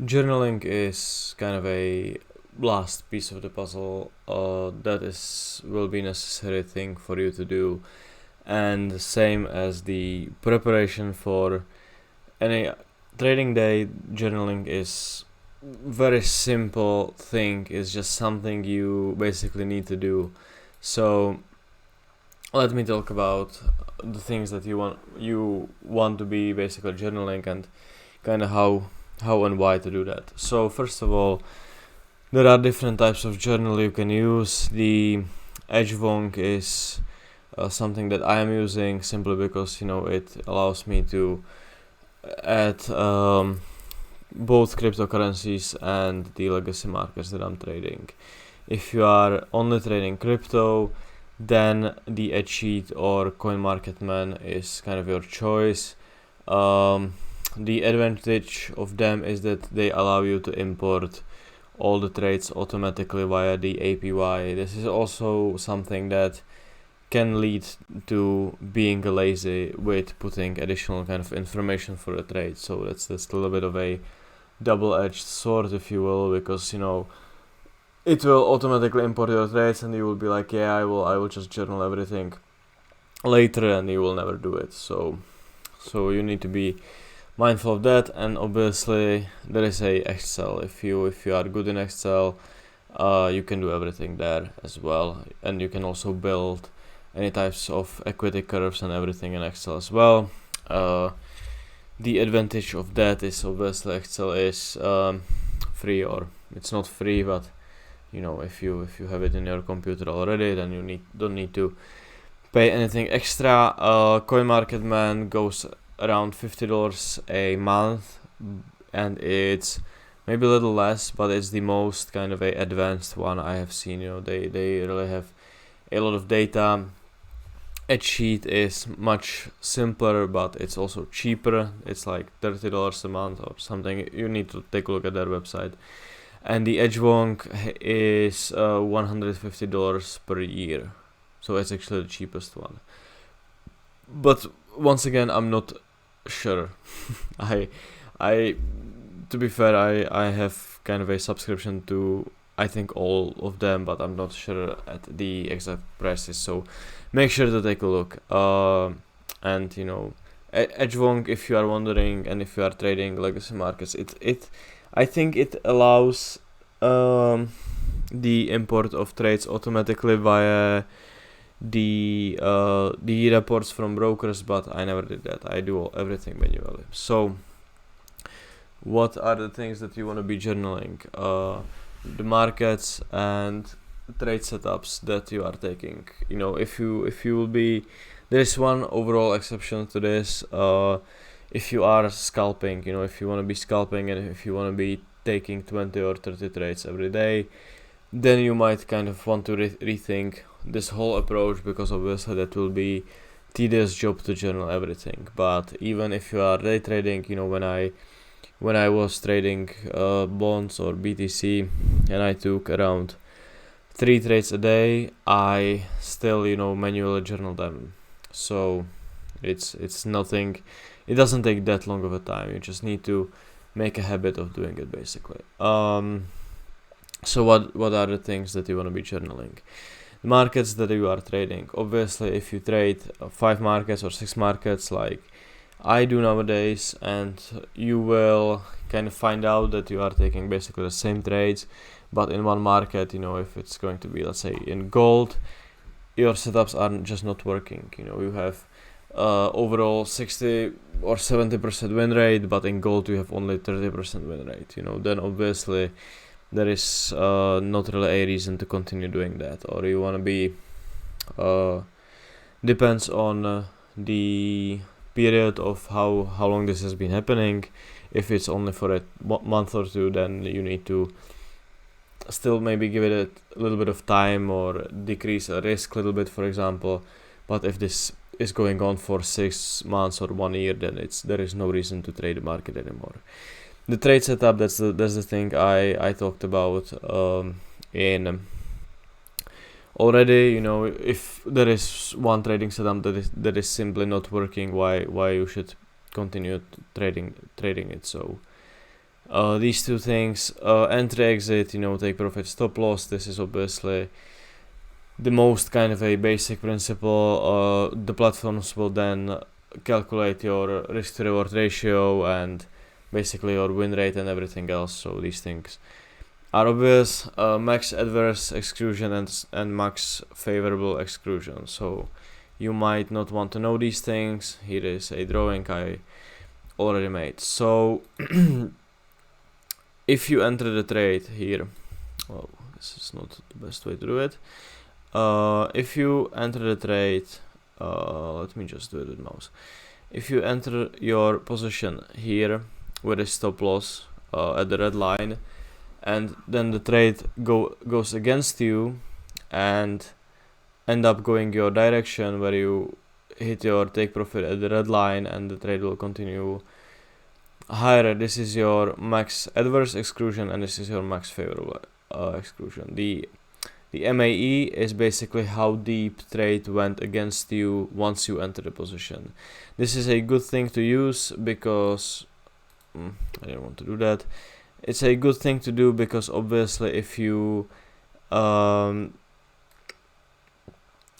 Journaling is kind of a last piece of the puzzle that is will be necessary thing for you to do, and same as the preparation for any trading day. Journaling is very simple thing. It's just something you basically need to do. So let me talk about the things that you want to be basically journaling, and kind of how and why to do that. So first of all, there are different types of journal you can use. The Edgewonk is something that I am using simply because it allows me to add both cryptocurrencies and the legacy markets that I'm trading. If you are only trading crypto, then the Edge Sheet or CoinMarketMan is kind of your choice. The advantage of them is that they allow you to import all the trades automatically via the API. This is also something that can lead to being lazy with putting additional kind of information for the trade. So that's a little bit of a double-edged sword, if you will, because it will automatically import your trades, and you will be like, yeah, I will just journal everything later, and you will never do it. So you need to be mindful of that. And obviously there is a Excel. If you are good in Excel, you can do everything there as well, and you can also build any types of equity curves and everything in Excel as well. The advantage of that is obviously Excel is free, or it's not free, but if you have it in your computer already, then you don't need to pay anything extra. CoinMarketMan goes around $50 a month, and it's maybe a little less, but it's the most kind of a advanced one I have seen. They really have a lot of data. Edge Sheet is much simpler, but it's also cheaper. It's like $30 a month or something. You need to take a look at their website. And the Edgewonk is $150 per year, so it's actually the cheapest one. But once again, I'm not sure. I to be fair, I have kind of a subscription to, I think, all of them, but I'm not sure at the exact prices. So make sure to take a look. And Edgewonk, if you are wondering, and if you are trading legacy markets, I think it allows the import of trades automatically via the reports from brokers, but I never did that. I do everything manually. So what are the things that you want to be journaling? The markets and trade setups that you are taking. If you will be, there is one overall exception to this. If you are scalping, if you want to be scalping, and if you want to be taking 20 or 30 trades every day, then you might kind of want to rethink this whole approach, because obviously that will be tedious job to journal everything. But even if you are day trading, when I was trading bonds or BTC, and I took around 3 trades a day, I still manually journal them. So it's nothing. It doesn't take that long of a time. You just need to make a habit of doing it, basically. So what are the things that you want to be journaling? The markets that you are trading. Obviously, if you trade 5 markets or 6 markets like I do nowadays, and you will kind of find out that you are taking basically the same trades, but in one market, if it's going to be, let's say, in gold, your setups are just not working. You have overall 60 or 70% win rate, but in gold you have only 30% win rate. Then obviously there is not really a reason to continue doing that. Or you want to be depends on the period of how long this has been happening. If it's only for a month or two, then you need to still maybe give it a little bit of time, or decrease a risk a little bit, for example. But if this is going on for 6 months or 1 year, then there is no reason to trade the market anymore. The trade setup, that's the thing I talked about in already. If there is one trading setup that is simply not working, why you should continue trading it. So These two things, entry, exit, take profit, stop loss. This is obviously the most kind of a basic principle. The platforms will then calculate your risk to reward ratio and basically your win rate and everything else. So these things are obvious. Max adverse exclusion and max favorable exclusion. So you might not want to know these things. Here is a drawing I already made. So if you enter the trade here, oh, this is not the best way to do it. If you enter the trade, let me just do it with mouse. If you enter your position here with a stop loss at the red line, and then the trade goes against you and end up going your direction where you hit your take profit at the red line and the trade will continue higher, this is your max adverse exclusion and this is your max favorable exclusion. The MAE is basically how deep trade went against you once you enter the position. This is a good thing to use because I didn't want to do that. It's a good thing to do because obviously if you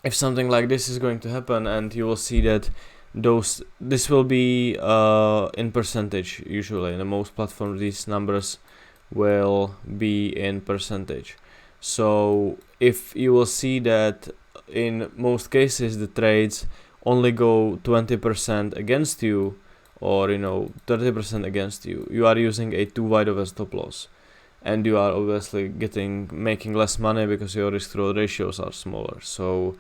if something like this is going to happen, and you will see that this will be in percentage. Usually in the most platforms these numbers will be in percentage. So if you will see that in most cases the trades only go 20% against you, or 30% against you, you are using a too wide of a stop loss, and you are obviously making less money because your risk to reward ratios are smaller. So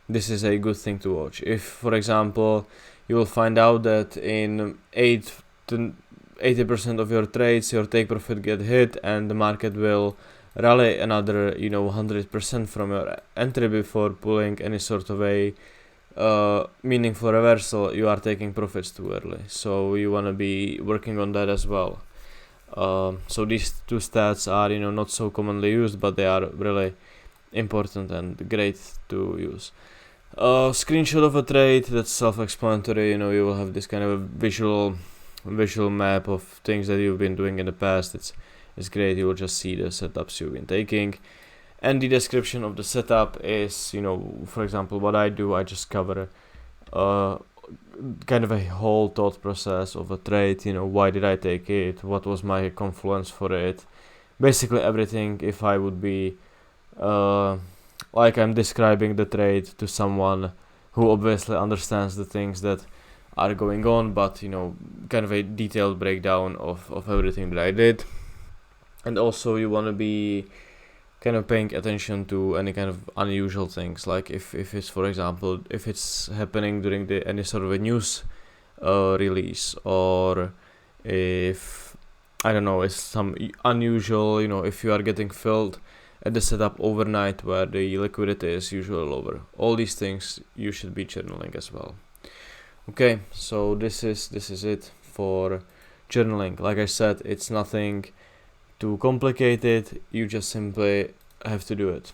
this is a good thing to watch. If, for example, you will find out that in 8 to 80% of your trades your take profit get hit and the market will rally another 100% from your entry before pulling any sort of a meaningful reversal, you are taking profits too early. So you want to be working on that as well. So these two stats are not so commonly used, but they are really important and great to use. Screenshot of a trade, that's self-explanatory. You will have this kind of a visual map of things that you've been doing in the past. It's great. You will just see the setups you've been taking, and the description of the setup is, for example, what I do. I just cover kind of a whole thought process of a trade. Why did I take it? What was my confluence for it? Basically everything. If I would be like I'm describing the trade to someone who obviously understands the things that are going on, but kind of a detailed breakdown of everything that I did. And also you want to be kind of paying attention to any kind of unusual things, like if it's, for example, if it's happening during any sort of a news release, or if it's some unusual, if you are getting filled at the setup overnight where the liquidity is usually lower. All these things you should be journaling as well. Okay, so this is it for journaling. Like I said, it's nothing too complicated, you just simply have to do it.